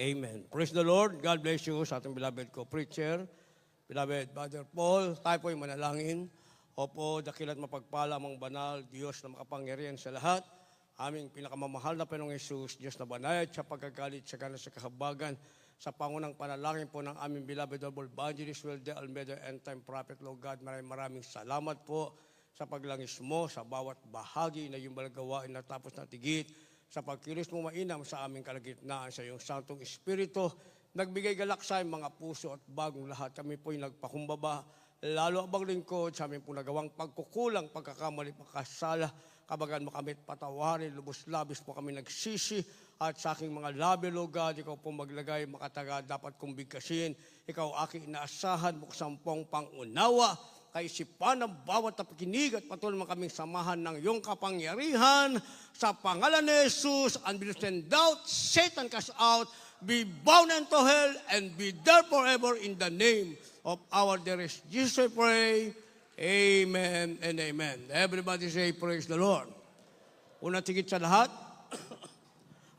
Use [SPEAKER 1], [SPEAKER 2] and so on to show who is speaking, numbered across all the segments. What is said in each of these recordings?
[SPEAKER 1] Amen. Praise the Lord. God bless you sa ating beloved co-preacher, beloved Brother Paul. Tayo po'y manalangin. Opo, dakilat mapagpala mong banal, Diyos na makapangyarihan sa lahat. Aming pinakamamahal na Panginoong Hesus, Diyos na banayad sa pagkagalit, sa ganas sa kahabagan, sa pangunang panalangin po ng aming beloved Double Evangelist Wilde Almeida, End Time Prophet, Lord God, maraming salamat po sa paglangis mo, sa bawat bahagi na iyong balagawain na tapos na tigit, sa pagkilos mo mainam sa aming kalagitnaan sa iyong Santong Espiritu, nagbigay galak sa mga puso at bagong lahat. Kami po'y nagpakumbaba, lalo abang lingkod sa aming nagawang pagkukulang, pagkakamali, pagkasala, kabagan mo kami patawarin, lubos-labis po kami nagsisi, at sa aking mga labi, Lord God, ikaw po maglagay, makataga, dapat kong bigkasin, ikaw aking inaasahan, buksampong pangunawa, kaisipan ng bawat napakinig at patuloy mo kaming samahan ng iyong kapangyarihan sa pangalan ni Jesus, unbelief and doubt, Satan cast out, be bound into hell, and be there forever in the name of our dearest Jesus, I pray. Amen and amen. Everybody say, praise the Lord. Una tigit sa lahat,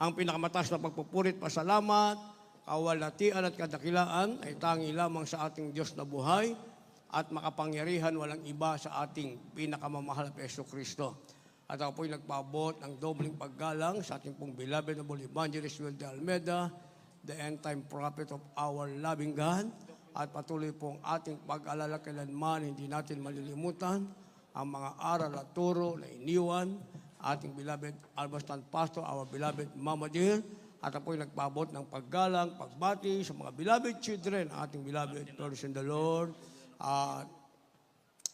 [SPEAKER 1] ang pinakamataas na pagpupurit, pasalamat, kawalhatian at kadakilaan ay tangi lamang sa ating Diyos na buhay at makapangyarihan, walang iba sa ating pinakamamahal na Yesu Kristo. At ako po'y nagpaabot ng dobling paggalang sa ating pong beloved Double Evangelist Wilde Almeida, the End Time Prophet of our loving God. At patuloy pong ating pag-alala kailanman, hindi natin malilimutan ang mga aral at turo na iniwan ating beloved Albastan Pastor, our beloved Mama Dear. At ako'y nagpaabot ng paggalang, pagbati sa mga beloved children, ating beloved brothers in the Lord. At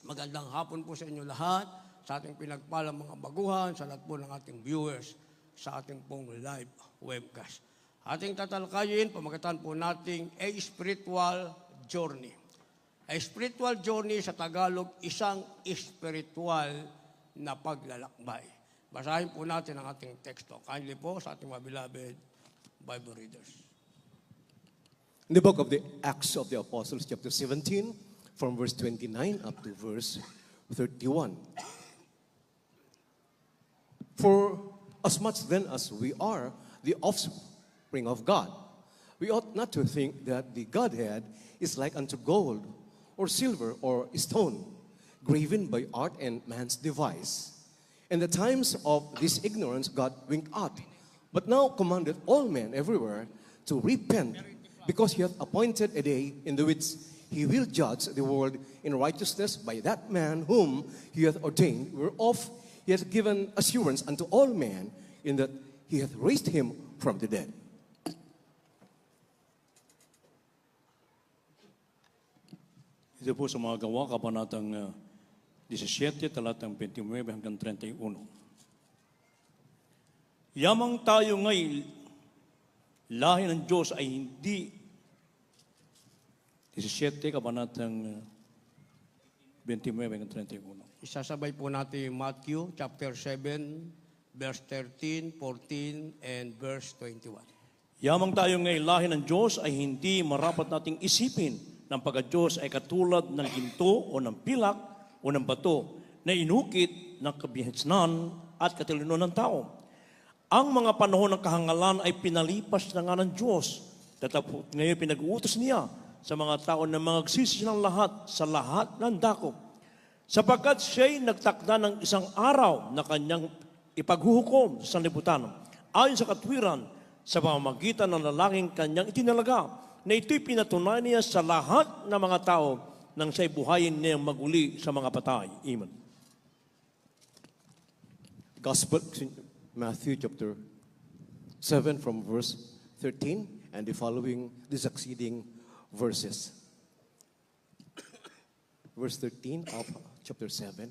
[SPEAKER 1] magandang hapon po sa inyo lahat, sa ating pinagpalang mga baguhan, sa lahat po ng ating viewers sa ating pong live webcast. Ating tatalakayin, pamagatan po nating A Spiritual Journey. A spiritual journey sa Tagalog, isang spiritual na paglalakbay. Basahin po natin ang ating teksto. Kindly po sa ating mga beloved Bible readers.
[SPEAKER 2] In the book of the Acts of the Apostles, chapter 17, from verse 29 up to verse 31. For as much then as we are the offspring of God, we ought not to think that the Godhead is like unto gold, or silver, or stone, graven by art and man's device. In the times of this ignorance God winked at, but now commandeth all men everywhere to repent, because he hath appointed a day in the which he will judge the world in righteousness by that man whom he hath ordained, whereof he hath given assurance unto all men, in that he hath raised him from the dead.
[SPEAKER 3] Ito po sa mga gawa, kabanatang 17, talatang 29 hanggang 31. Yamang tayo ngay lahi ng Diyos ay hindi 17, kabanatang 29 hanggang 31.
[SPEAKER 1] Isasabay po natin Matthew chapter 7, verse 13, 14, and verse 21.
[SPEAKER 3] Yamang tayo ngay lahi ng Diyos ay hindi marapat nating isipin ng pagka-Diyos ay katulad ng ginto o ng pilak o ng bato na inukit ng kabihisnan at katalinuhan ng tao. Ang mga panahon ng kahangalan ay pinalipas na nga ng Diyos. Tatapos ngayon pinag-uutos niya sa mga tao na magsisi ng lahat sa lahat ng dakop. Sapagkat siya'y nagtakda ng isang araw na kanyang ipaghuhukom sa sanlibutan ayon sa katwiran sa pamamagitan ng lalaking kanyang itinalaga, na ito'y pinatunayan niya sa lahat ng mga tao nang siya'y buhayin niyang maguli sa mga patay. Amen.
[SPEAKER 2] Gospel, Matthew chapter 7 from verse 13 and the following, the succeeding verses. Verse 13 of chapter 7.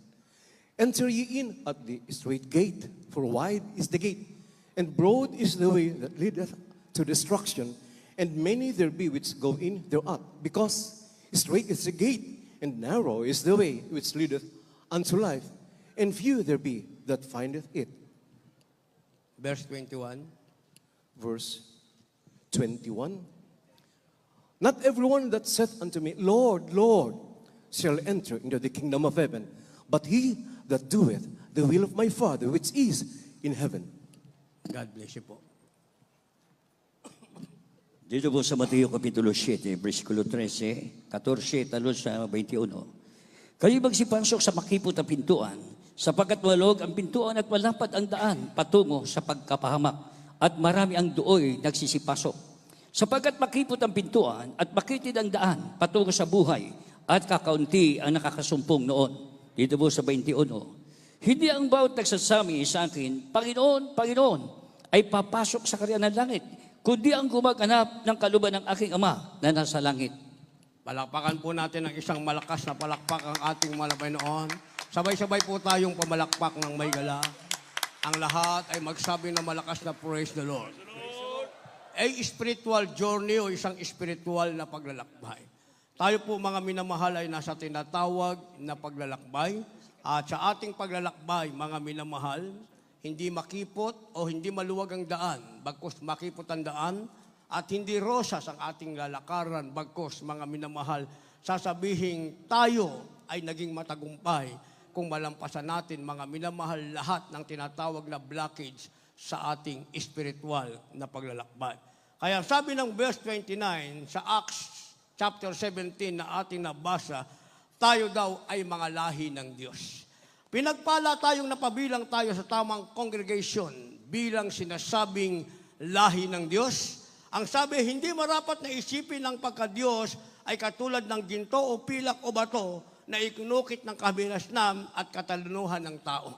[SPEAKER 2] Enter ye in at the straight gate, for wide is the gate, and broad is the way that leadeth to destruction, and many there be which go in thereat, because straight is the gate, and narrow is the way which leadeth unto life, and few there be that findeth it.
[SPEAKER 1] Verse 21.
[SPEAKER 2] Verse 21. Not everyone that saith unto me, Lord, Lord, shall enter into the kingdom of heaven, but he that doeth the will of my Father which is in heaven.
[SPEAKER 1] God bless you po.
[SPEAKER 4] Dito po sa Mateo Kapitulo 7, versikulo 13, 14, talon sa 21. Kayo magsipasok sa makipot na pintuan, sapagkat walog ang pintuan at malapad ang daan patungo sa pagkapahamak, at marami ang dooy nagsisipasok. Sapagkat makipot ang pintuan at makitid ang daan patungo sa buhay, at kakaunti ang nakakasumpong noon. Dito po sa 21. Hindi ang bawat nagsasami sa akin, Panginoon, Panginoon, ay papasok sa karyan ng langit, kundi ang gumaganap ng kaluban ng aking Ama na nasa langit.
[SPEAKER 1] Palakpakan po natin ng isang malakas na palakpak ang ating malabay noon. Sabay-sabay po tayong pamalakpak ng may gala. Ang lahat ay magsabi ng malakas na praise the Lord. A spiritual journey o isang spiritual na paglalakbay. Tayo po mga minamahal ay nasa tinatawag na paglalakbay. At sa ating paglalakbay, mga minamahal, hindi makipot o hindi maluwag ang daan, bagkus makipot ang daan, at hindi rosas ang ating lalakaran, bagkus mga minamahal, sasabihin tayo ay naging matagumpay kung malampasan natin, mga minamahal, lahat ng tinatawag na blockage sa ating spiritual na paglalakbay. Kaya sabi ng verse 29 sa Acts chapter 17 na ating nabasa, tayo daw ay mga lahi ng Diyos. Pinagpala tayong napabilang tayo sa tamang congregation bilang sinasabing lahi ng Diyos. Ang sabi, hindi marapat na isipin ng pagka-Diyos ay katulad ng ginto o pilak o bato na ikinukit ng kabinasnan at katalunuhan ng tao.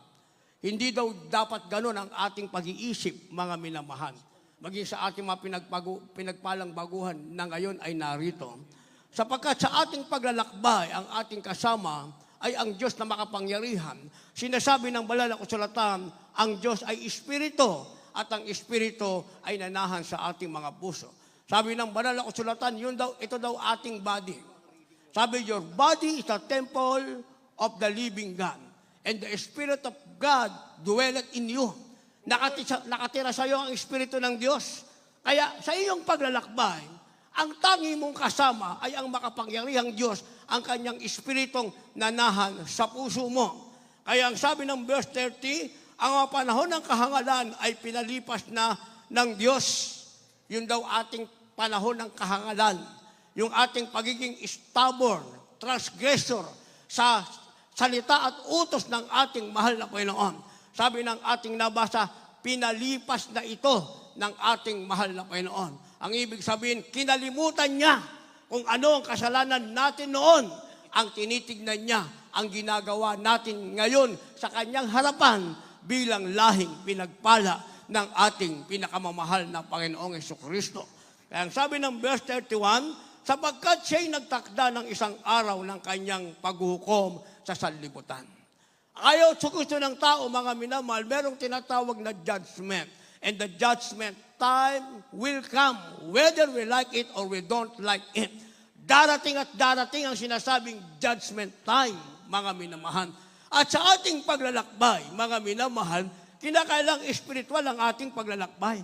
[SPEAKER 1] Hindi daw dapat ganun ang ating pag-iisip, mga minamahal. Maging sa ating mga pinagpalang baguhan na ngayon ay narito. Sapagkat sa ating paglalakbay, ang ating kasama ay ang Diyos na makapangyarihan. Sinasabi ng banal na kasulatan, ang Diyos ay Espiritu at ang Espiritu ay nanahan sa ating mga puso. Sabi ng banal na kasulatan, ito daw ating body. Sabi, your body is the temple of the living God, and the Spirit of God dwelleth in you. Nakatira sa iyo ang Espiritu ng Diyos. Kaya sa iyong paglalakbay, ang tangi mong kasama ay ang makapangyarihang Diyos, ang kanyang espiritong nanahan sa puso mo. Kaya ang sabi ng verse 30, ang mga panahon ng kahangalan ay pinalipas na ng Diyos. Yun daw ating panahon ng kahangalan. Yung ating pagiging stubborn, transgressor sa salita at utos ng ating mahal na Panginoon. Sabi ng ating nabasa, pinalipas na ito ng ating mahal na Panginoon. Ang ibig sabihin, kinalimutan niya kung ano ang kasalanan natin noon. Ang tinitignan niya, ang ginagawa natin ngayon sa kanyang harapan bilang lahing pinagpala ng ating pinakamamahal na Panginoong Jesucristo. Kaya ang sabi ng verse 31, sapagkat siya'y nagtakda ng isang araw ng kanyang paghukom sa sanlibutan. Ayaw sa gusto ng tao, mga minamahal, merong tinatawag na judgment. And the judgment time will come, whether we like it or we don't like it. Darating at darating ang sinasabing judgment time, mga minamahal. At sa ating paglalakbay, mga minamahal, kinakailang espiritual ang ating paglalakbay.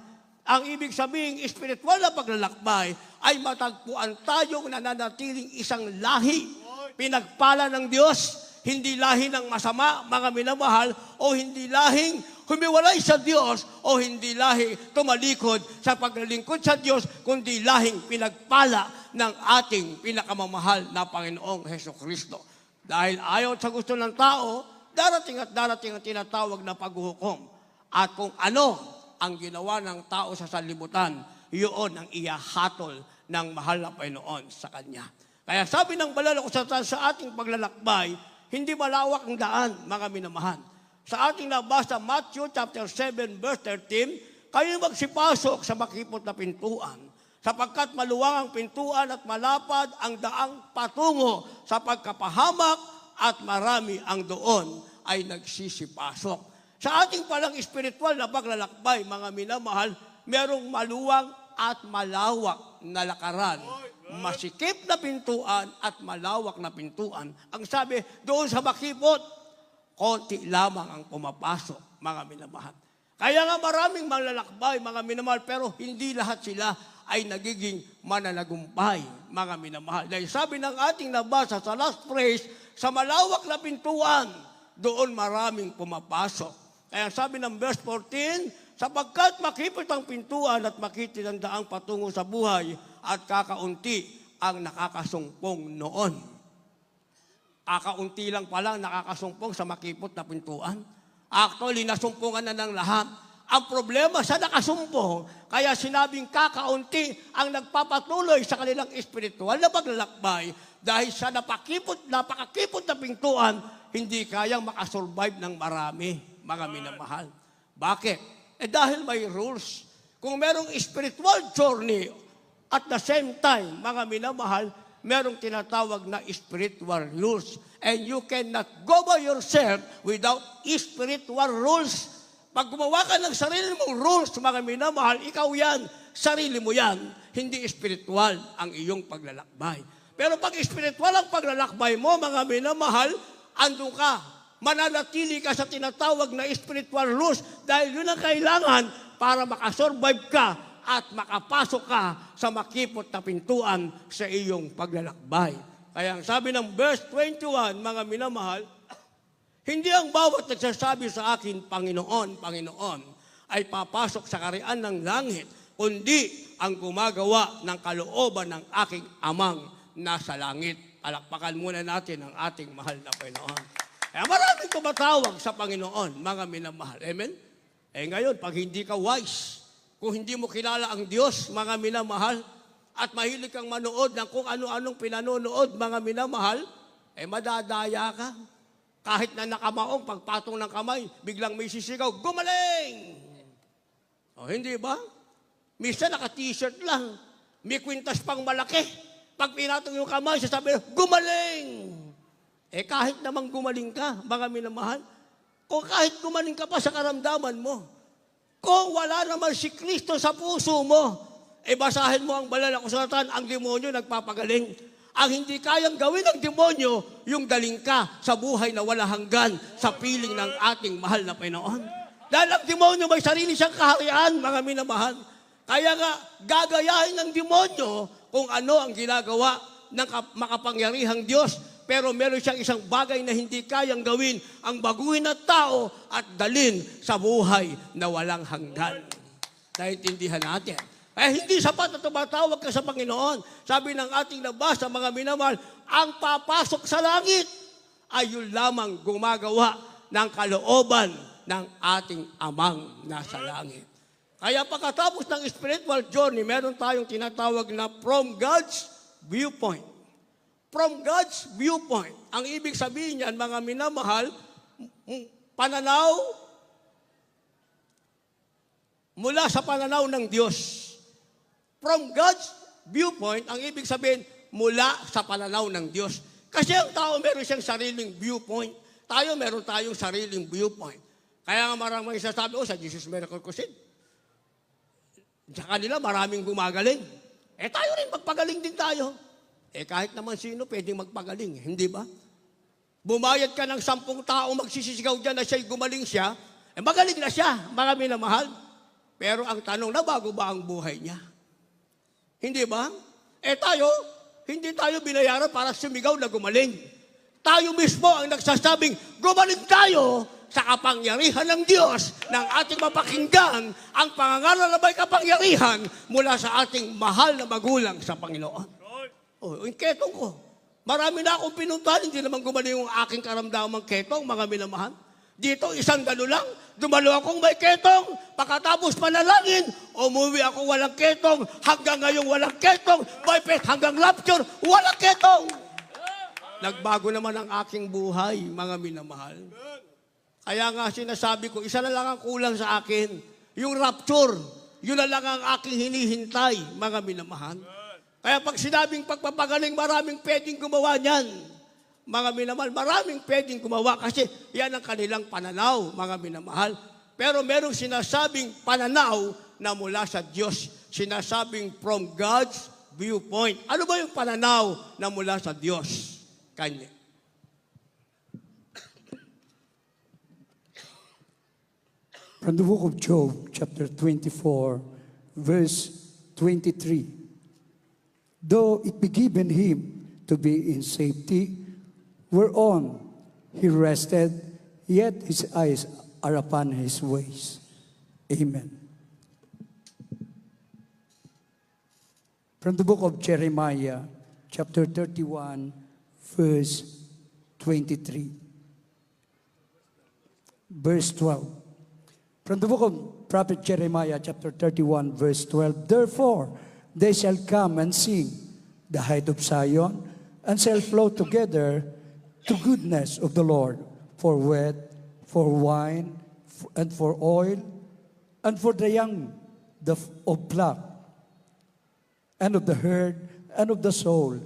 [SPEAKER 1] Ang ibig sabihin, espiritual na paglalakbay ay matagpuan tayong nananatiling isang lahi. Pinagpala ng Diyos, hindi lahi ng masama, mga minamahal, o hindi lahing humiwalay sa Diyos, o hindi lahi tumalikod sa paglilingkod sa Diyos, kundi lahing pinagpala ng ating pinakamamahal na Panginoong Jesucristo. Dahil ayaw sa gusto ng tao, darating at darating ang tinatawag na paghuhukom. At kung ano ang ginawa ng tao sa sanlibutan, yun ang iyahatol ng mahal na Panginoon sa Kanya. Kaya sabi ng banal na kasulatan sa ating paglalakbay, hindi malawak ang daan, mga minamahal. Sa ating nabasa, Matthew chapter 7, verse 13, kayo magsipasok sa makipot na pintuan, sapagkat maluwang ang pintuan at malapad ang daang patungo sa pagkapahamak at marami ang doon ay nagsisipasok. Sa ating palang espiritual na paglalakbay, mga minamahal, merong maluwang at malawak na lakaran. Masikip na pintuan at malawak na pintuan. Ang sabi, doon sa makipot, konti lamang ang pumapasok, mga minamahal. Kaya nga maraming maglalakbay, mga minamahal, pero hindi lahat sila ay nagiging mananagumpay, mga minamahal. Dahil sabi ng ating nabasa sa last phrase, sa malawak na pintuan, doon maraming pumapasok. Kaya sabi ng verse 14, Sapagkat makipot ang pintuan at makitid ang daang patungo sa buhay at kakaunti ang nakakasumpong noon. Kakaunti lang pala nakakasumpong sa makipot na pintuan. Actually, nasumpungan na ng lahat. Ang problema sa nakasumpong, kaya sinabing kakaunti ang nagpapatuloy sa kanilang espiritual na paglalakbay dahil sa napakakipot na pintuan, hindi kayang makasurvive ng marami, mga minamahal. Bakit? Dahil may rules. Kung merong spiritual journey, at the same time, mga minamahal, merong tinatawag na spiritual rules. And you cannot go by yourself without spiritual rules. Pag gumawa ka ng sarili mong rules, mga minamahal, ikaw yan, sarili mo yan. Hindi spiritual ang iyong paglalakbay. Pero pag spiritual ang paglalakbay mo, mga minamahal, andun ka. Mananatili ka sa tinatawag na spiritual rules dahil yun ang kailangan para makasurvive ka at makapasok ka sa makipot na pintuan sa iyong paglalakbay. Kaya ang sabi ng verse 21, mga minamahal, hindi ang bawat nagsasabi sa akin, Panginoon, Panginoon, ay papasok sa karian ng langit, kundi ang gumagawa ng kalooban ng aking amang nasa langit. Palakpakan muna natin ang ating mahal na Panginoon. Kaya maraming tumatawag sa Panginoon, mga minamahal. Amen? Ngayon, pag hindi ka wise, kung hindi mo kilala ang Diyos, mga minamahal, at mahilig kang manood ng kung ano-anong pinanonood, mga minamahal, madadaya ka. Kahit na nakamaong, pagpatong ng kamay, biglang may sisigaw, gumaling! O, hindi ba? Minsan naka-t-shirt lang, may kwintas pang malaki. Pag pinatong yung kamay, sasabi, gumaling! Kahit namang gumaling ka, mga minamahal, kung kahit gumaling ka pa sa karamdaman mo, kung wala naman si Kristo sa puso mo, basahin mo ang banal na kasulatan, ang demonyo nagpapagaling. Ang hindi kayang gawin ng demonyo, yung daling ka sa buhay na wala hanggan sa piling ng ating mahal na Panginoon. Dahil ang demonyo may sarili siyang kaharian, mga minamahal. Kaya nga, gagayahin ng demonyo kung ano ang ginagawa ng makapangyarihang Diyos. Pero meron siyang isang bagay na hindi kayang gawin, ang baguhin na tao at dalin sa buhay na walang hanggan. Naintindihan natin. Hindi sapat na tumatawag ka sa Panginoon. Sabi ng ating nabasa, mga minamahal, ang papasok sa langit ay yun lamang gumagawa ng kalooban ng ating amang nasa langit. Kaya pagkatapos ng spiritual journey, meron tayong tinatawag na from God's viewpoint. From God's viewpoint. Ang ibig sabihin niyan, mga minamahal, pananaw mula sa pananaw ng Diyos. From God's viewpoint, ang ibig sabihin, mula sa pananaw ng Diyos. Kasi ang tao meron siyang sariling viewpoint. Tayo meron tayong sariling viewpoint. Kaya nga maraming sasabi, sa Jesus Miracle Crusade. Sa kanila maraming gumagaling. Tayo rin, magpagaling din tayo. Kahit naman sino pwedeng magpagaling, hindi ba? Bumayad ka ng 10 tao magsisisigaw dyan na siya'y gumaling siya, magaling na siya, mga minamahal. Pero ang tanong, nabago ba ang buhay niya? Hindi ba? Tayo, hindi tayo binayaran para sumigaw na gumaling. Tayo mismo ang nagsasabing, gumaling tayo sa kapangyarihan ng Diyos ng ating mapakinggan ang pangangaral na may kapangyarihan mula sa ating mahal na magulang sa Panginoon. Yung ketong ko. Marami na akong pinuntahan, hindi naman gumaling yung aking karamdamang ketong, mga minamahal. Dito, isang gano'n lang, dumalo akong may ketong, pagkatapos manalangin, umuwi ako walang ketong, hanggang ngayong walang ketong, by faith hanggang rapture, walang ketong. Nagbago naman ang aking buhay, mga minamahal. Kaya nga sinasabi ko, isa na lang ang kulang sa akin, yung rapture, yun na lang ang aking hinihintay, mga minamahal. Kaya pag sinabing pagpapagaling, maraming pwedeng gumawa niyan. Mga minamahal, maraming pwedeng gumawa kasi yan ang kanilang pananaw, mga minamahal. Pero merong sinasabing pananaw na mula sa Diyos. Sinasabing from God's viewpoint. Ano ba yung pananaw na mula sa Diyos? Kanya.
[SPEAKER 5] From the book of Job, chapter 24, verse 23. Though it be given him to be in safety, whereon he rested, yet his eyes are upon his ways. Amen. From the book of Jeremiah, chapter 31, verse 23. Verse 12. From the book of prophet Jeremiah, chapter 31, verse 12. Therefore, they shall come and sing the height of Zion, and shall flow together to goodness of the Lord, for wheat, for wine, and for oil, and for the young of flock, and of the herd, and of the soul,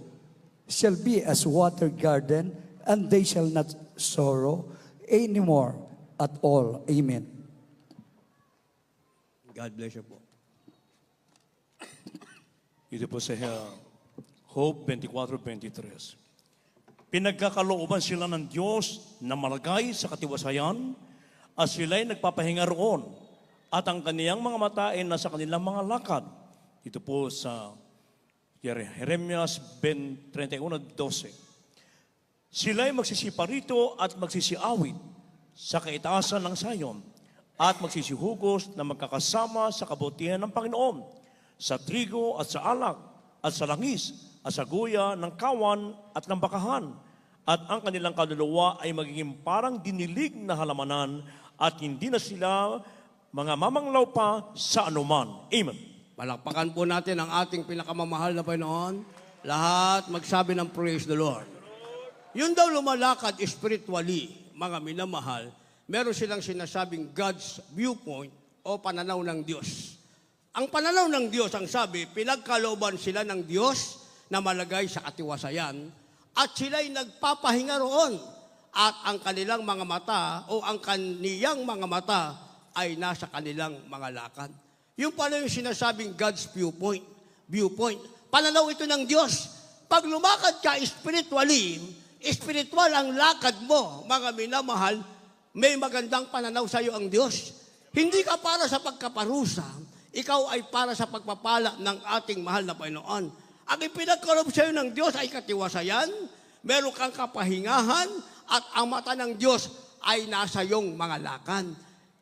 [SPEAKER 5] shall be as water garden, and they shall not sorrow anymore at all. Amen.
[SPEAKER 1] God bless you po.
[SPEAKER 3] Ito po sa Hope 24:23. Pinagkakalooban sila ng Diyos na malagay sa katiwasayan at sila'y nagpapahinga roon at ang kaniyang mga mata ay nasa kanilang mga lakad. Ito po sa Jeremias 31:12. Sila'y magsisipa rito at magsisiawit sa kaitaasan ng Zion at magsisihugos na magkakasama sa kabutihan ng Panginoon, sa trigo at sa alak at sa langis at sa guya ng kawan at ng bakahan. At ang kanilang kaluluwa ay magiging parang dinilig na halamanan at hindi na sila mga mamanglaw pa sa anuman. Amen.
[SPEAKER 1] Palakpakan po natin ang ating pinakamamahal na Panginoon. Lahat magsabi ng praise the Lord. Yun daw lumalakad spiritually, mga minamahal, meron silang sinasabing God's viewpoint o pananaw ng Diyos. Ang pananaw ng Diyos, ang sabi, pinagkalooban sila ng Diyos na malagay sa katiwasayan at sila'y nagpapahinga roon at ang kanilang mga mata o ang kaniyang mga mata ay nasa kanilang mga lakad. Yung pala yung sinasabing God's viewpoint. Pananaw ito ng Diyos. Pag lumakad ka spiritually, spiritual ang lakad mo, mga minamahal, may magandang pananaw sa iyo ang Diyos. Hindi ka para sa pagkaparusa, ikaw ay para sa pagpapala ng ating mahal na Panginoon. Ang ipinagkaloob sa iyo ng Diyos ay katiwasayan, meron kang kapahingahan, at ang mata ng Diyos ay nasa iyong mga lakad.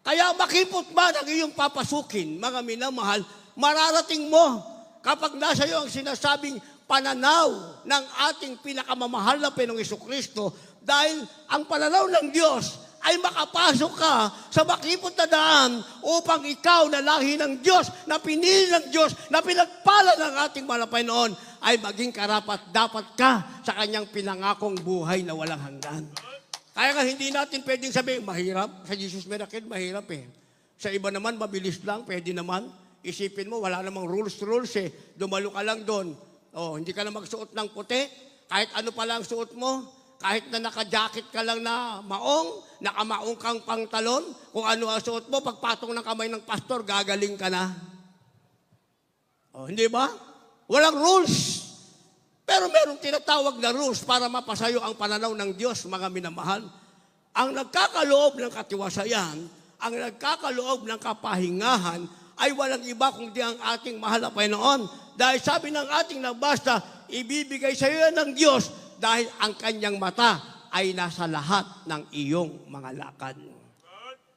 [SPEAKER 1] Kaya makipot man ang iyong papasukin, mga minamahal, mararating mo kapag nasa iyo ang sinasabing pananaw ng ating pinakamamahal na Panginoong Jesucristo, dahil ang pananaw ng Diyos ay makapasok ka sa makipot na daan upang ikaw na lahi ng Diyos, na pinili ng Diyos, na pinagpala ng ating mahal na Panginoon, ay maging karapat dapat ka sa kanyang pinangakong buhay na walang hanggan. Kaya nga hindi natin pwedeng sabihin, mahirap. Sa Jesus Miracle, mahirap eh. Sa iba naman, mabilis lang, pwede naman. Isipin mo, wala namang rules eh. Dumalo ka lang doon. Oh, hindi ka na magsuot ng puti. Kahit ano pa lang suot mo. Kahit na naka-jacket ka lang na maong, nakamaong kang pangtalon, kung ano ang suot mo, pagpatong ng kamay ng pastor, gagaling ka na. Oh, hindi ba? Walang rules. Pero merong tinatawag na rules para mapasayo ang pananaw ng Diyos, mga minamahal. Ang nagkakaloob ng katiwasayan, ang nagkakaloob ng kapahingahan, ay walang iba kundi ang ating mahal na Panginoon. Dahil sabi ng ating nabasa, ibibigay sa iyo ng Diyos dahil ang kanyang mata ay nasa lahat ng iyong mga lakad.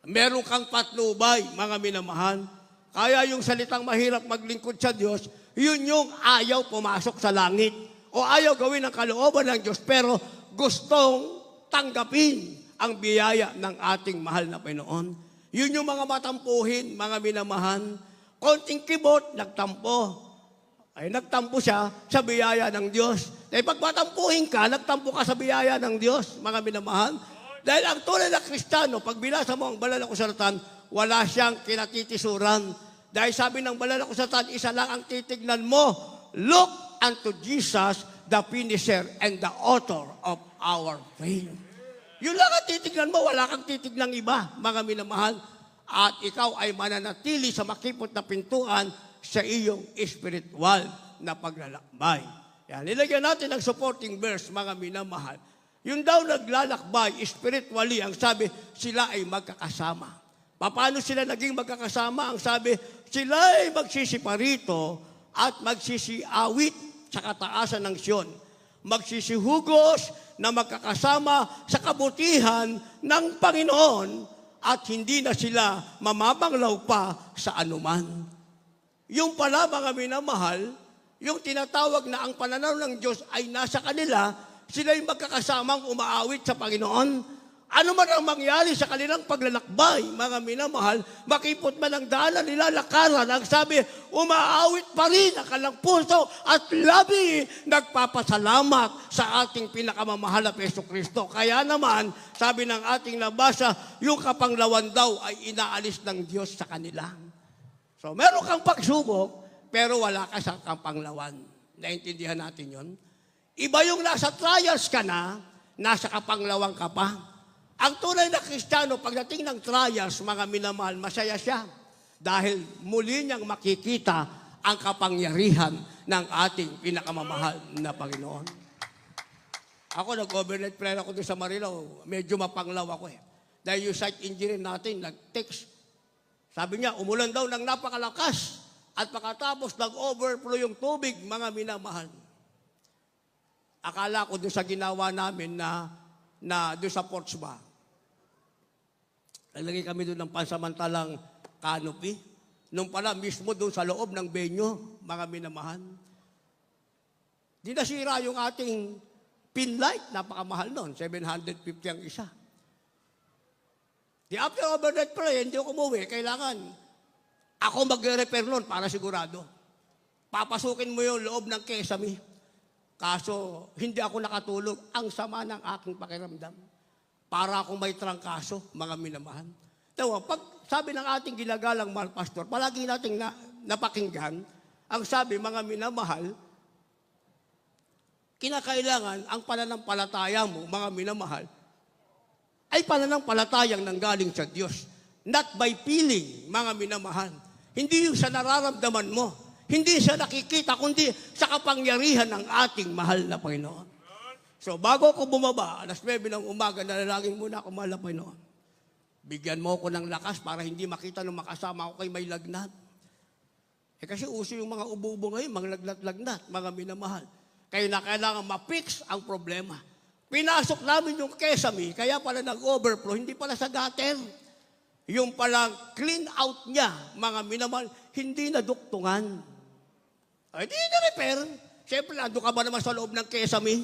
[SPEAKER 1] Meron kang patnubay, mga minamahal. Kaya yung salitang mahirap maglingkod sa Diyos, yun yung ayaw pumasok sa langit o ayaw gawin ang kalooban ng Diyos, pero gustong tanggapin ang biyaya ng ating mahal na Panginoon. Yun yung mga matampuhin, mga minamahal. Konting kibot, nagtampo. Ay nagtampo siya sa biyaya ng Diyos. Dahil pag matampuhin ka, nagtampo ka sa biyaya ng Diyos, mga minamahal. Dahil ang tunay na Kristiyano, pag binasa mo ang banal na kasulatan, wala siyang kinatitisuran. Dahil sabi ng banal na kasulatan, isa lang ang titignan mo. Look unto Jesus, the finisher and the author of our faith. Yun lang ang titignan mo, wala kang titignan iba, mga minamahal. At ikaw ay mananatili sa makipot na pintuan sa iyong spiritual na paglalakbay. Yan, nilagyan natin ang supporting verse, mga minamahal. Yung daw naglalakbay, spiritually, ang sabi, sila ay magkakasama. Paano sila naging magkakasama? Ang sabi, sila ay magsisiparito at magsisiawit sa kataasan ng Sion. Magsisihugos na magkakasama sa kabutihan ng Panginoon at hindi na sila mamamanglaw pa sa anuman. Yung pala mga minamahal, yung tinatawag na ang pananaw ng Diyos ay nasa kanila, sila yung magkakasamang umaawit sa Panginoon. Ano man ang mangyari sa kanilang paglalakbay, mga minamahal, makipot man ang daanan nila, lakaran, ang sabi, umaawit pa rin ang kanilang puso at labi nagpapasalamat sa ating pinakamamahal na Yesu Kristo. Kaya naman, sabi ng ating nabasa, yung kapanglawan daw ay inaalis ng Diyos sa kanila. So, meron kang pagsubok, pero wala ka sa kapanglawan. Naintindihan natin yon. Iba yung nasa trials ka na, nasa kapanglawan ka pa. Ang tunay na Kristiyano, pagdating ng trials, mga minamahal, masaya siya. Dahil muli niyang makikita ang kapangyarihan ng ating pinakamamahal na Panginoon. Ako, nag-overnight prayer ako doon sa Marilao. Medyo mapanglaw ako eh. Dahil yung site engineer natin, nag-text. Sabi niya, umulan daw ng napakalakas. At pagkatapos, nag-overflow yung tubig, mga minamahal. Akala ko doon sa ginawa namin na doon sa porch ba. Naglagay kami doon ng pansamantalang canopy. Nung pala, mismo doon sa loob ng venue, mga minamahal. Di nasira yung ating pin light, napakamahal noon, 750 ang isa. Di after overnight prayer, hindi ako umuwi, kailangan ako mag-repair noon para sigurado. Papasukin mo yung loob ng Kesame. Kaso, hindi ako nakatulog. Ang sama ng aking pakiramdam. Para akong may trangkaso, mga minamahal. Tawa, pag sabi ng ating ginagalang mahal pastor, palagi nating napakinggan, ang sabi, mga minamahal, kinakailangan ang pananampalataya mo, mga minamahal, ay pananampalatayang nanggaling sa Diyos. Not by feeling, mga minamahal. Hindi yung sa nararamdaman mo. Hindi siya nakikita, kundi sa kapangyarihan ng ating mahal na Panginoon. So, bago ako bumaba, alas 9 ng umaga, nalalangin muna ako, mahal na Panginoon. Bigyan mo ako ng lakas para hindi makita nung makasama ako kay may lagnat. Kasi uso yung mga ubo-ubo ngayon, mga lagnat-lagnat, mga minamahal. Kaya na kailangan ma-fix ang problema. Pinasok namin yung Kesame, kaya pala nag-overflow, hindi pala sa gutter. Yung palang clean out niya, mga minamahal, hindi naduktungan. Ay, di na-repair. Siyempre, ando ka ba naman sa loob ng Kesame?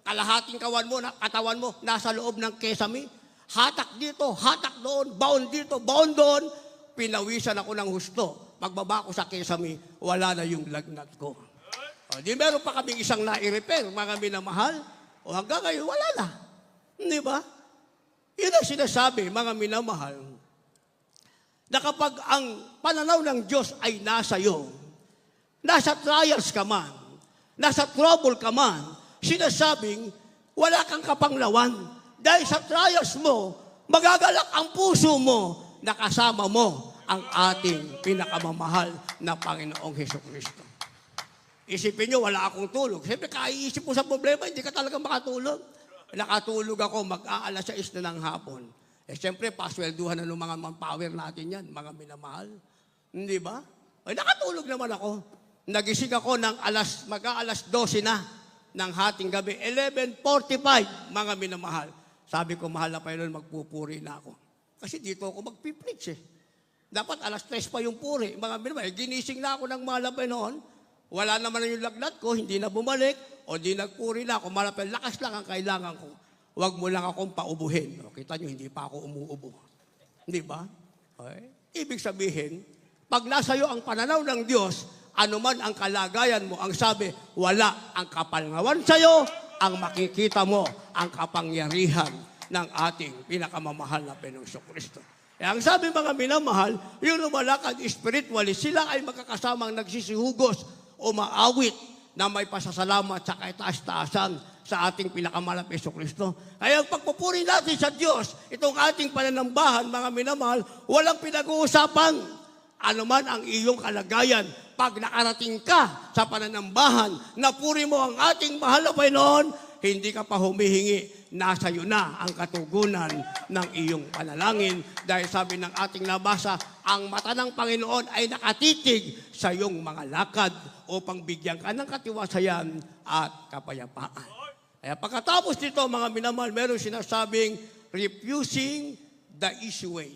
[SPEAKER 1] Kalahating katawan mo, nasa loob ng Kesame. Hatak dito, hatak doon, baon dito, baon doon. Pinawisan ako ng husto. Pagbaba ko sa Kesame, wala na yung lagnat ko. O, di meron pa kaming isang na-repair, mga minamahal. O hanggang ngayon, wala na. Di ba? Yun ang sinasabi, mga minamahal, na kapag ang pananaw ng Diyos ay nasa iyo, nasa trials ka man, nasa trouble ka man, sinasabing wala kang kapanglawan. Dahil sa trials mo, magagalak ang puso mo na kasama mo ang ating pinakamamahal na Panginoong Hesukristo. Isipin nyo, wala akong tulog. Siyempre, kaiisip mo sa problema, hindi ka talaga makatulog. Nakatulog ako, mag-aalas 6 na ng hapon. Siyempre, paswelduhan na ng mga manpower natin yan, mga minamahal. Hindi ba? Nakatulog naman ako. Nagising ako ng mag-aalas 12 na ng hating gabi. 11:45, mga minamahal. Sabi ko, mahal na Panginoon, magpupuri na ako. Kasi dito ako magpipreach eh. Dapat alas 3 pa yung puri. Mga minamahal, ginising na ako ng mahal na Panginoon. Wala naman na yung lagnat ko, hindi na bumalik, o di nagpuri na ako. Mahal na Panginoon, lakas lang ang kailangan ko. Huwag mo lang akong paubuhin. O, kita nyo, hindi pa ako umuubo. Hindi ba? Okay. Ibig sabihin, pag nasa iyo ang pananaw ng Diyos, anuman ang kalagayan mo, ang sabi, wala ang kapalngawan sa iyo, ang makikita mo, ang kapangyarihan ng ating pinakamamahal na Panginoong Kristo. Ang sabi mga minamahal, yung lumalakad spiritually, sila ay magkakasamang nagsisihugos o maawit na may pasasalamat sa kaitaas-taasan sa ating pinakamahal na Hesus Kristo. Kaya ang pagpupuri natin sa Diyos, itong ating pananambahan, mga minamahal, walang pinag-uusapan. Ano man ang iyong kalagayan, pag nakarating ka sa pananambahan, napuri mo ang ating mahal na Panginoon, hindi ka pa humihingi, nasa iyo na ang katugunan ng iyong panalangin. Dahil sabi ng ating nabasa, ang mata ng Panginoon ay nakatitig sa iyong mga lakad upang bigyan ka ng katiwasayan at kapayapaan. Kaya pagkatapos nito, mga minamahal, meron sinasabing refusing the easy way.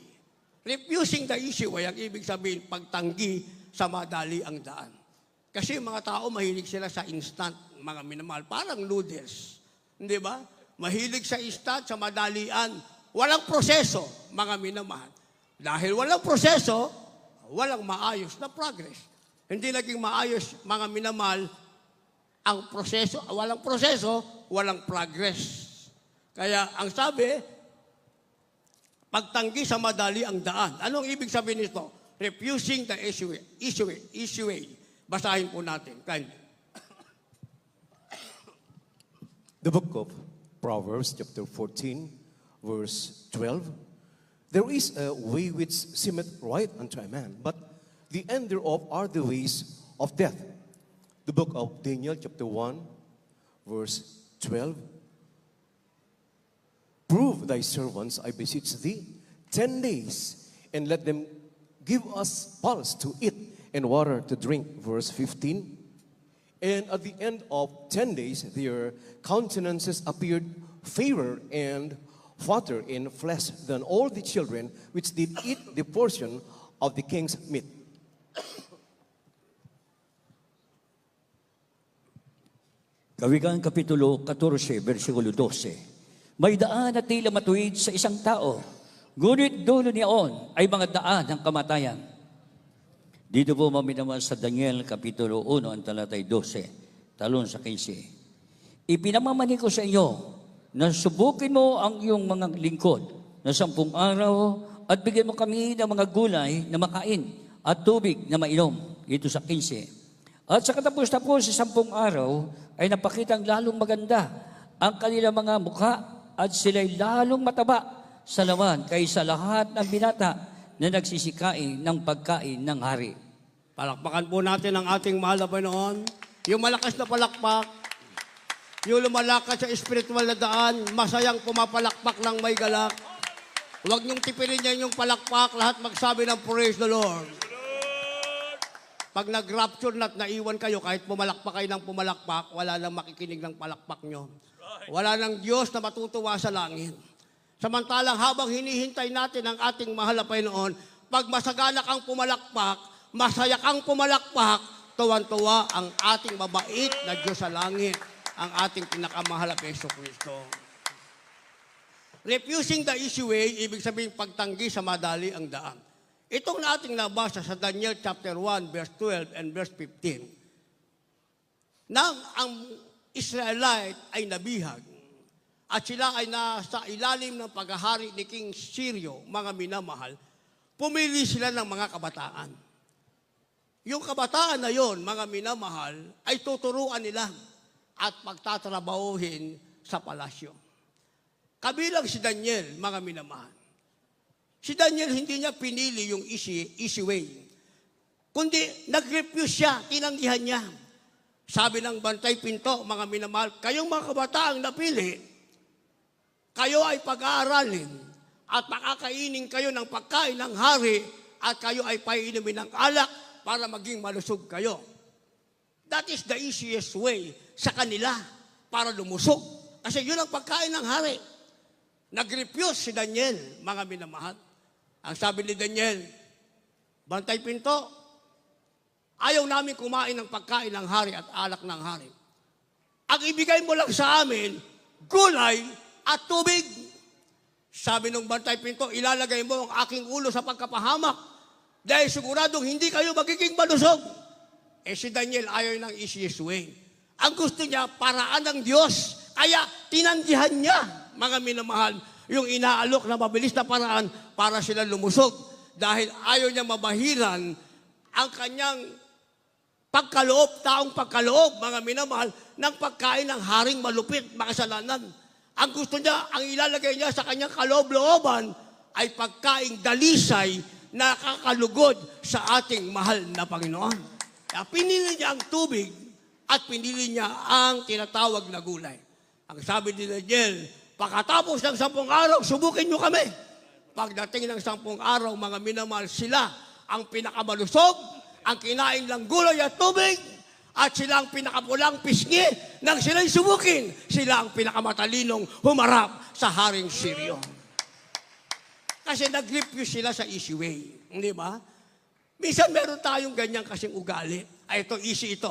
[SPEAKER 1] Refusing the easy way, ang ibig sabihin, pagtanggi sa madali ang daan. Kasi mga tao, mahilig sila sa instant, mga minamahal, parang noodles. Hindi ba? Mahilig sa instant, sa madalian. Walang proseso, mga minamahal. Dahil walang proseso, walang maayos na progress. Hindi naging maayos, mga minamahal, ang proseso, walang proseso, walang progress. Kaya ang sabi, pagtanggi sa madali ang daan. Anong ibig sabihin nito? Refusing the easy way. Basahin po natin. Kindly.
[SPEAKER 2] The book of Proverbs, chapter 14, verse 12. There is a way which seemeth right unto a man, but the end thereof are the ways of death. The book of Daniel, chapter 1, verse 12. Prove thy servants, I beseech thee, 10 days, and let them give us pulse to eat and water to drink. Verse 15. And at the end of 10 days, their countenances appeared fairer and fatter in flesh than all the children which did eat the portion of the king's meat.
[SPEAKER 4] Kawikaan Kapitulo 14, versikulo 12. May daan na tila matuwid sa isang tao, ngunit dulo niyaon ay mga daan ng kamatayan. Dito po maminaman sa Daniel Kapitulo 1, ang talatay 12, talon sa 15. Ipinamamani ko sa iyo na subukin mo ang iyong mga lingkod na 10 araw at bigyan mo kami ng mga gulay na makain at tubig na mainom. Dito sa 15. At sa katapos-tapos sa 10 araw ay napakitang lalong maganda ang kanilang mga mukha at sila'y lalong mataba sa laman kaysa lahat ng binata na nagsisikain ng pagkain ng hari.
[SPEAKER 1] Palakpakan po natin ang ating mahal na Panginoon. Yung malakas na palakpak, yung lumalakas sa spiritual na daan, masayang pumapalakpak ng may galak. Huwag niyong tipirin niya yung palakpak, lahat magsabi ng praise the Lord. Pag nag-rapture na't naiwan kayo, kahit pumalakpak kayo ng pumalakpak, wala nang makikinig ng palakpak nyo. Wala nang Diyos na matutuwa sa langit. Samantalang habang hinihintay natin ang ating mahal na Panginoon, pag masagana kang pumalakpak, masaya kang pumalakpak, tuwan-tuwa ang ating mabait na Diyos sa langit, ang ating pinakamahal na Yesu Kristo. Refusing the easy way, ibig sabihin pagtanggi sa madali ang daan. Itong nating nabasa sa Daniel chapter 1, verse 12 and verse 15. Nang ang Israelite ay nabihag at sila ay nasa ilalim ng paghahari ni King Cyril, mga minamahal, pumili sila ng mga kabataan. Yung kabataan na yon, mga minamahal, ay tuturuan nila at pagtatrabahuhin sa palasyo. Kabilang si Daniel, mga minamahal. Si Daniel, hindi niya pinili yung easy way. Kundi, nag-refuse siya, tinanggihan niya. Sabi ng bantay pinto, mga minamahal, kayong mga kabataang napili, kayo ay pag-aaralin at makakainin kayo ng pagkain ng hari at kayo ay painumin ng alak para maging malusog kayo. That is the easiest way sa kanila para lumusog. Kasi yun ang pagkain ng hari. Nag-refuse si Daniel, mga minamahal. Ang sabi ni Daniel, bantay pinto, ayaw namin kumain ng pagkain ng hari at alak ng hari. Ang ibigay mo lang sa amin, gulay at tubig. Sabi ng bantay pinto, ilalagay mo ang aking ulo sa pagkapahamak dahil siguradong hindi kayo magiging malusog. Si Daniel ayaw ng easiest way. Ang gusto niya, paraan ng Diyos. Kaya tinanggihan niya, mga minamahal, yung inaalok na mabilis na paraan para sila lumusog. Dahil ayaw niya mabahiran ang kanyang pagkaloob, taong pagkaloob, mga minamahal, ng pagkain ng haring malupit, makasalanan. Ang gusto niya, ang ilalagay niya sa kanyang kaloob-looban ay pagkaing dalisay na kakalugod sa ating mahal na Panginoon. Kaya pinili niya ang tubig at pinili niya ang tinatawag na gulay. Ang sabi ni Daniel, pagkatapos ng 10 araw, subukin niyo kami. Pagdating ng 10 araw, mga minamahal, sila ang pinakamalusog, ang kinain lang gulay at tubig, at sila ang pinakapulang pisngi nang sila'y subukin. Sila ang pinakamatalinong humarap sa Haring Siryo. Kasi nag-refuse sila sa easy way. Hindi ba? Minsan meron tayong ganyan kasing ugali. Ay, ito, easy ito.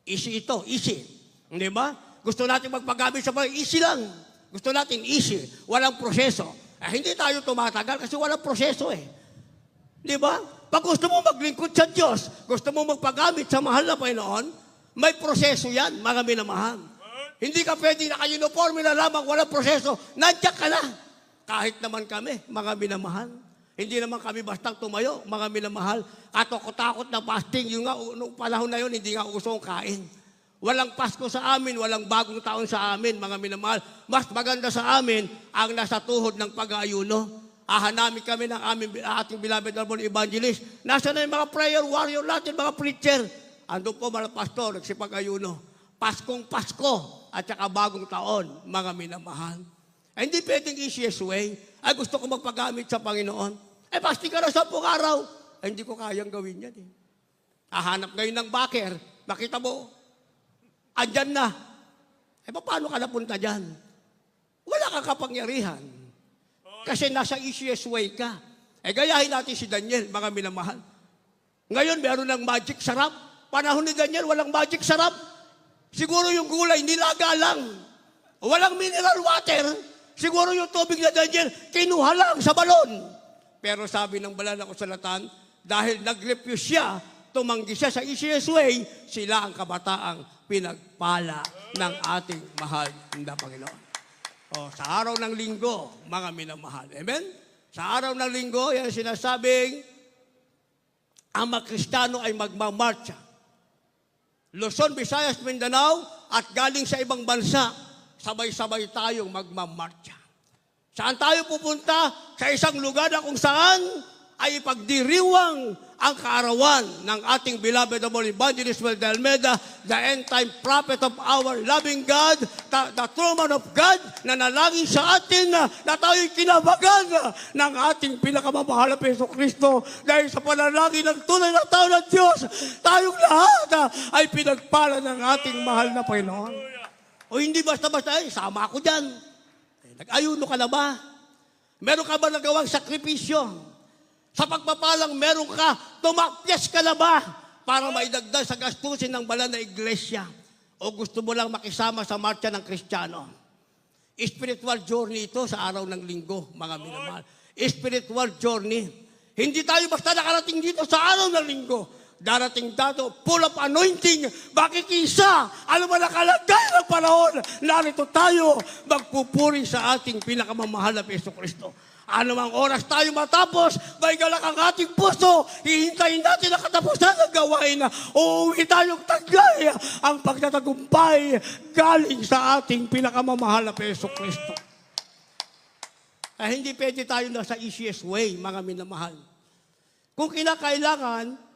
[SPEAKER 1] Easy ito, easy. Hindi ba? Gusto natin magpagamit sa mga easy lang. Gusto natin easy. Walang proseso. Hindi tayo tumatagal kasi walang proseso eh. Di ba? Pag gusto mo maglingkod sa Diyos, gusto mo magpagamit sa mahal na Panginoon, may proseso yan, mga minamahal. Hindi ka pwede naka-uniforme na lamang, walang proseso. Nandiyan ka na. Kahit naman kami, mga minamahal. Hindi naman kami bastang tumayo, mga minamahal. Katakot-takot na fasting. Yung nga, noong panahon na yun, hindi nga usong kain. Walang Pasko sa amin, walang bagong taon sa amin, mga minamahal. Mas maganda sa amin ang nasa tuhod ng pag-aayuno. Ahanamin kami ng ating beloved Lord Evangelist. Nasa na yung mga prayer warrior natin, mga preacher. Ando po mga pastor, nagsipag-ayuno. Paskong Pasko at saka bagong taon, mga minamahal. Hindi pwedeng easiest way. Ay, gusto ko magpagamit sa Panginoon. Fasting ka na 10 araw. Hindi ko kayang gawin yan eh. Hahanap ngayon ng baker. Makita mo, andyan na. Paano ka napunta dyan? Wala kang kapangyarihan. Kasi nasa easiest way ka. Gayahin natin si Daniel, mga minamahal. Ngayon, meron ng magic sarap. Panahon ni Daniel, walang magic sarap. Siguro yung gulay, nilaga lang. Walang mineral water. Siguro yung tubig na Daniel, kinuha lang sa balon. Pero sabi ng banal na kasulatan, dahil nag-refuse siya, tumanggi siya sa easiest way, sila ang kabataang pinagpala ng ating mahal na Panginoon. Sa araw ng linggo, mga minamahal. Amen? Sa araw ng linggo, yan sinasabing, ang mga Kristiyano ay magmamarcha. Luzon, Visayas, Mindanao, at galing sa ibang bansa, sabay-sabay tayong magmamarcha. Saan tayo pupunta? Sa isang lugar na kung saan ay ipagdiriwang ang kaarawan ng ating beloved Evangelist Mel de Almeida, the end-time prophet of our loving God, the true man of God, na nalangin sa atin na tayo'y kinabagan ng ating pinakamamahal na Hesus Kristo dahil sa panalangin ng tunay na tao ng Diyos, tayong lahat ay pinagpala ng ating mahal na Panginoon. O hindi basta-basta, sama ako dyan. Nag-ayuno ka na ba? Meron ka ba nagawang sakripisyo? Sa pagpapalang meron ka, tumakyas ka na ba para maidagdag sa gastusin ng banal na iglesia? O gusto mo lang makisama sa marcha ng Kristiyano? Spiritual journey ito sa araw ng linggo, mga minamahal. Spiritual journey. Hindi tayo basta nakarating dito sa araw ng linggo. Darating dato, full of anointing, makikisa, ano ba nakalagay ng panahon, narito tayo, magpupuri sa ating pinakamamahal na Hesus Kristo. Ano mang oras tayo matapos, may galak ang ating puso, hihintayin natin ang katapusan ng gawain na uuwi tayong taglay ang pagtatagumpay galing sa ating pinakamamahal na Hesus Kristo. Hindi pwede tayo na sa easiest way, mga minamahal. Kung kinakailangan,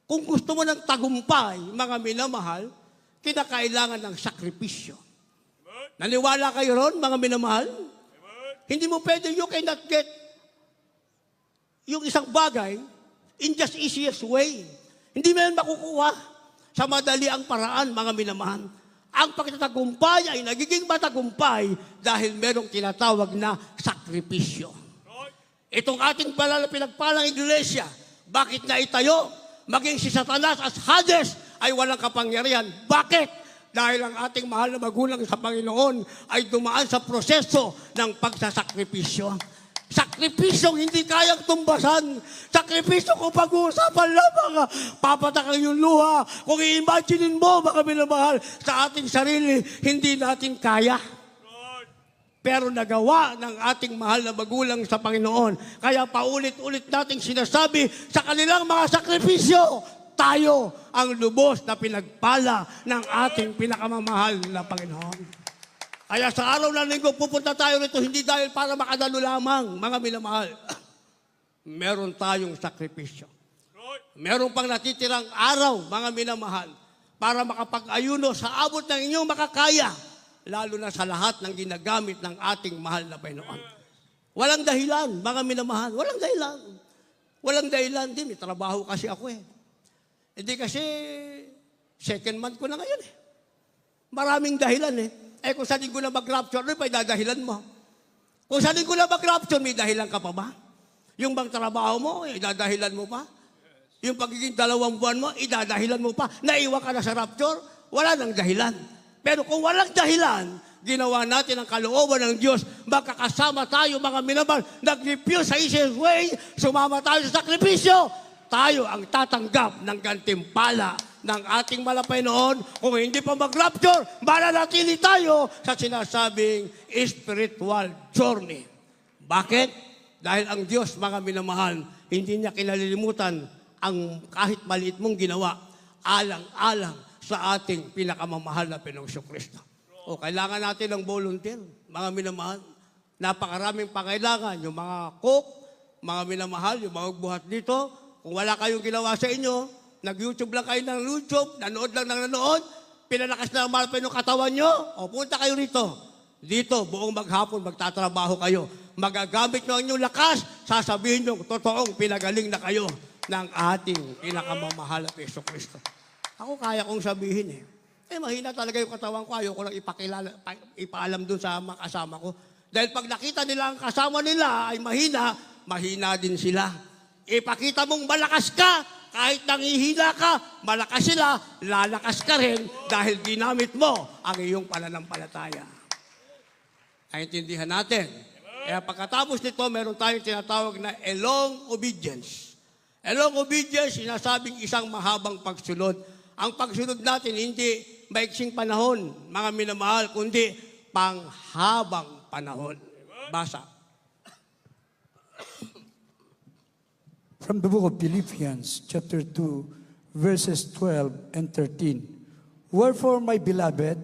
[SPEAKER 1] kung gusto mo ng tagumpay, mga minamahal, kinakailangan ng sakripisyo. Naniwala kayo ron, mga minamahal? Hindi mo pwede, you cannot get yung isang bagay in just easiest way. Hindi mo yan makukuha sa madali ang paraan, mga minamahal. Ang pagtatagumpay ay nagiging matagumpay dahil merong tinatawag na sakripisyo. Itong ating pinagpalang iglesia, bakit na itayo? Maging si Satanas at Hades ay walang kapangyarihan. Bakit? Dahil ang ating mahal na magulang sa Panginoon ay dumaan sa proseso ng pagsasakripisyo. Sakripisyong hindi kayang tumbasan. Sakripisyo kung pag-uusapan lamang, papatakang yung luha. Kung i-imaginein mo, mga minamahal, sa ating sarili, hindi natin kaya. Pero nagawa ng ating mahal na magulang sa Panginoon. Kaya paulit-ulit nating sinasabi sa kanilang mga sakripisyo, tayo ang lubos na pinagpala ng ating pinakamamahal na Panginoon. Kaya sa araw ng linggo, pupunta tayo rito hindi dahil para makadalo lamang, mga minamahal. Meron tayong sakripisyo. Meron pang natitirang araw, mga minamahal, para makapag-ayuno sa abot ng inyong makakaya, lalo na sa lahat ng ginagamit ng ating mahal na Panginoon. Walang dahilan, mga minamahal. Walang dahilan. Walang dahilan din. May trabaho kasi ako eh. Hindi kasi second month ko na ngayon eh. Maraming dahilan eh. Kung sa linggo na mag-rapture, ano pa dadahilan mo? Kung sa linggo na mag-rapture, may dahilan ka pa ba? Yung bang trabaho mo, idadahilan mo pa? Yung pagiging 2 buwan mo, idadahilan mo pa? Naiwan ka na sa rapture? Wala nang dahilan. Pero kung walang dahilan, ginawa natin ang kalooban ng Diyos, magkakasama tayo mga minamahal, nag-refuse sa easiest way, sumama tayo sa sakripisyo, tayo ang tatanggap ng gantimpala ng ating malapay noon. Kung hindi pa mag-rapture, mananatili tayo sa sinasabing spiritual journey. Bakit? Dahil ang Diyos, mga minamahal, hindi niya kinalilimutan ang kahit maliit mong ginawa, alang-alang sa ating pinakamamahal na Pinoong Kristo. O kailangan natin ng volunteer, mga minamahal. Napakaraming pangailangan, yung mga cook, mga minamahal, yung mga buhat dito. Kung wala kayong ginawa sa inyo, nag-YouTube lang kayo ng YouTube, nanood lang ng nanood, pinalakas na ang malapay ng katawan nyo, o punta kayo rito. Dito, buong maghapon, magtatrabaho kayo. Magagamit nyo ang inyong lakas, sasabihin nyo, totoong pinagaling na kayo ng ating pinakamamahal na Kristo. Ako kaya kong sabihin mahina talaga yung katawan ko, ayoko lang ipaalam dun sa mga kasama ko. Dahil pag nakita nila ang kasama nila ay mahina, mahina din sila. Ipakita mong malakas ka, kahit nangihina ka, malakas sila, lalakas ka rin dahil ginamit mo ang iyong pananampalataya. Naintindihan natin. Kaya pagkatapos nito, meron tayong tinatawag na elong obedience. Elong obedience, sinasabing isang mahabang pagsunod. Ang pagsunod natin, hindi maiksing panahon, mga minamahal, kundi panghabang panahon. Basa.
[SPEAKER 5] From the book of Philippians, chapter 2, verses 12 and 13. Wherefore, my beloved,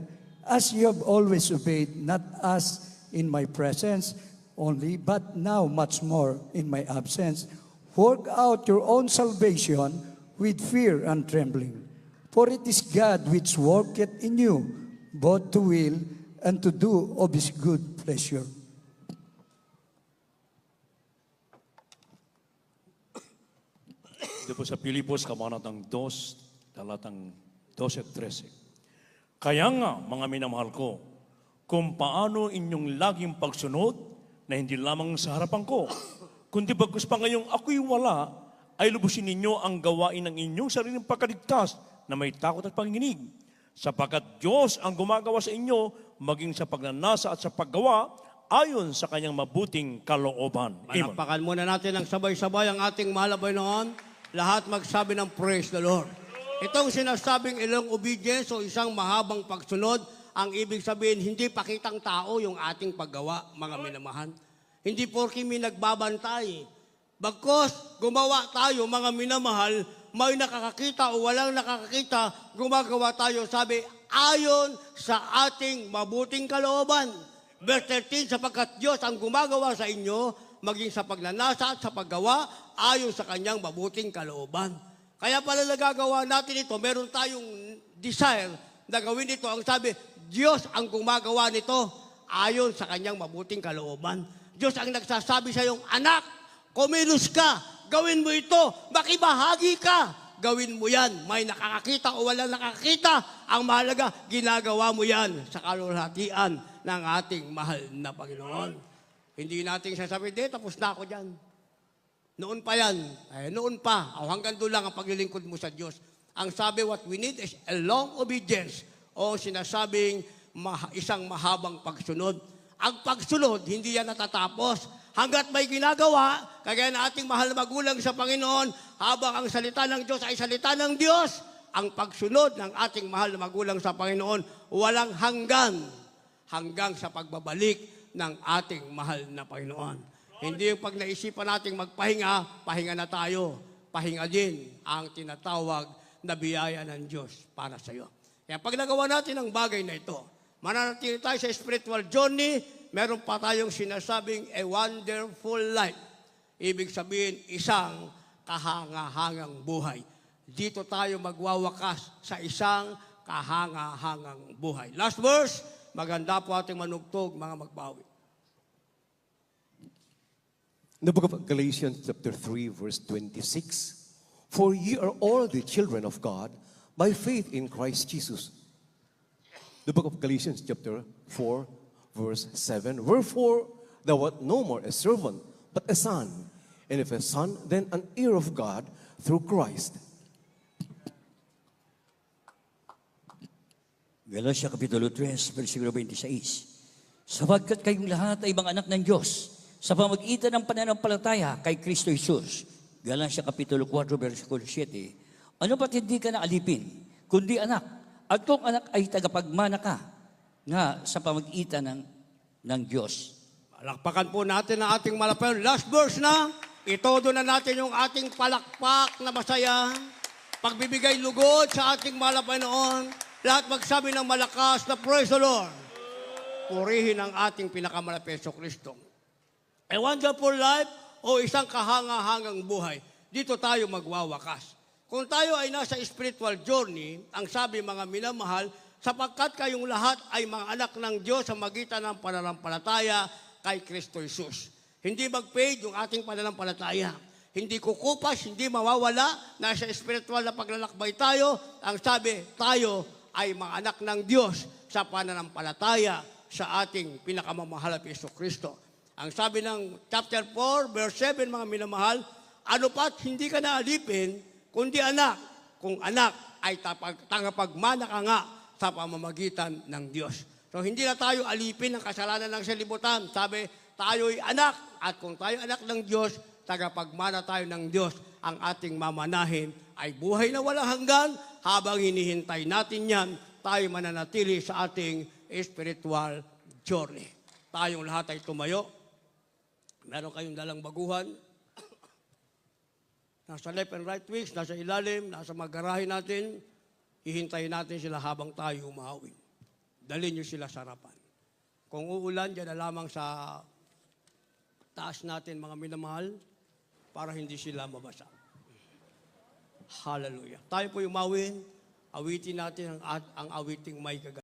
[SPEAKER 5] as you have always obeyed, not as in my presence only, but now much more in my absence, work out your own salvation with fear and trembling. For it is God which worketh in you, both to will and to do of his good pleasure.
[SPEAKER 3] Ito po sa Pilipos, kabanatang 2, talatang 12 at 13. Kaya nga, mga minamahal ko, kung paano inyong laging pagsunod na hindi lamang sa harapan ko, kundi bagkus pa ngayong ako'y wala, ay lubusin ninyo ang gawain ng inyong sariling pagkaligtas na may takot at panginginig. Sapagkat Diyos ang gumagawa sa inyo, maging sa pagnanasa at sa paggawa, ayon sa kanyang mabuting kalooban. Amen.
[SPEAKER 1] Palakpakan muna natin ang sabay-sabay ang ating mahal na Panginoon. Lahat magsabi ng praise the Lord. Itong sinasabing elong obedience o isang mahabang pagsunod, ang ibig sabihin, hindi pakitang tao yung ating paggawa, mga minamahal. Hindi porke may nagbabantay. Bagkos, gumawa tayo, mga minamahal, may nakakakita o walang nakakakita, gumagawa tayo, sabi, ayon sa ating mabuting kalooban. Verse 13, sapagkat Diyos ang gumagawa sa inyo, maging sa pagnanasa at sa paggawa, ayon sa kanyang mabuting kalooban. Kaya pala nagagawa natin ito, meron tayong desire na gawin ito. Ang sabi, Diyos ang gumagawa nito, ayon sa kanyang mabuting kalooban. Diyos ang nagsasabi sa iyong anak, kumilos ka, gawin mo ito, makibahagi ka, gawin mo yan. May nakakakita o walang nakakakita, ang mahalaga, ginagawa mo yan sa kalulhatian ng ating mahal na Panginoon. Hindi natin sasabihin, tapos na ako dyan. Noon pa yan, noon pa, hanggang doon lang ang paglilingkod mo sa Diyos. Ang sabi, what we need is a long obedience o sinasabing isang mahabang pagsunod. Ang pagsunod, hindi yan natatapos. Hanggat may ginagawa, kagaya na ating mahal na magulang sa Panginoon, habang ang salita ng Diyos ay salita ng Diyos, ang pagsunod ng ating mahal na magulang sa Panginoon, walang hanggang sa pagbabalik ng ating mahal na Panginoon. Hindi yung pag naisipan nating magpahinga, pahinga na tayo. Pahinga din ang tinatawag na biyaya ng Diyos para sa iyo. Kaya pag nagawa natin ang bagay na ito, mananatili tayo sa spiritual journey, meron pa tayong sinasabing a wonderful life. Ibig sabihin, isang kahanga-hangang buhay. Dito tayo magwawakas sa isang kahanga-hangang buhay. Last verse, maganda po ating manugtog, mga magbawi.
[SPEAKER 2] In the book of Galatians chapter 3 verse 26, for ye are all the children of God by faith in Christ Jesus. The book of Galatians chapter 4 verse 7, wherefore Thou art no more a servant, but a son. And if a son, then an heir of God through Christ.
[SPEAKER 4] Galatia Kapitulo 3, versikulo 26. Sapagkat kayong lahat ay mga anak ng Diyos sa pamagitan ng pananampalataya kay Kristo Jesus. Galatia Kapitulo 4, versikulo 7. Ano pat hindi ka na alipin, kundi anak. At kung anak ay tagapagmana ka nga sa pamagitan ng Diyos.
[SPEAKER 1] Palakpakan po natin ang ating malapayon. Last verse na. Itodo na natin yung ating palakpak na masaya. Pagbibigay lugod sa ating malapayon. Lahat magsabi ng malakas na praise the Lord. Purihin ang ating pinakamalapeso Kristo. A wonderful life o isang kahanga-hangang buhay. Dito tayo magwawakas. Kung tayo ay nasa spiritual journey, ang sabi mga minamahal, sapagkat kayong lahat ay mga anak ng Diyos sa magitan ng pananampalataya kay Kristo Jesus. Hindi mag-fade yung ating pananampalataya. Hindi kukupas, hindi mawawala. Nasa spiritual na paglalakbay tayo. Ang sabi, tayo ay mga anak ng Diyos sa pananampalataya sa ating pinakamamahal na Kristo Kristo. Ang sabi ng chapter 4, verse 7, mga minamahal, ano pat hindi ka naalipin, kundi anak. Kung anak ay tagapagmana ka nga sa pamamagitan ng Diyos. So hindi na tayo alipin ng kasalanan ng salibutan. Sabi, tayo'y anak. At kung tayo anak ng Diyos, tagapagmana tayo ng Diyos. Ang ating mamanahin ay buhay na walang hanggan. Habang hinihintay natin yan, tayo mananatili sa ating spiritual journey. Tayong lahat ay tumayo. Meron kayong dalang baguhan. Nasa left and right wings, nasa ilalim, nasa magarahe natin. Hihintayin natin sila habang tayo umahawin. Dalhin nyo sila sa harapan. Kung uulan, dyan na lamang sa taas natin, mga minamahal, para hindi sila mabasa. Hallelujah. Tayo po umawin, awitin natin ang awiting may kagaya.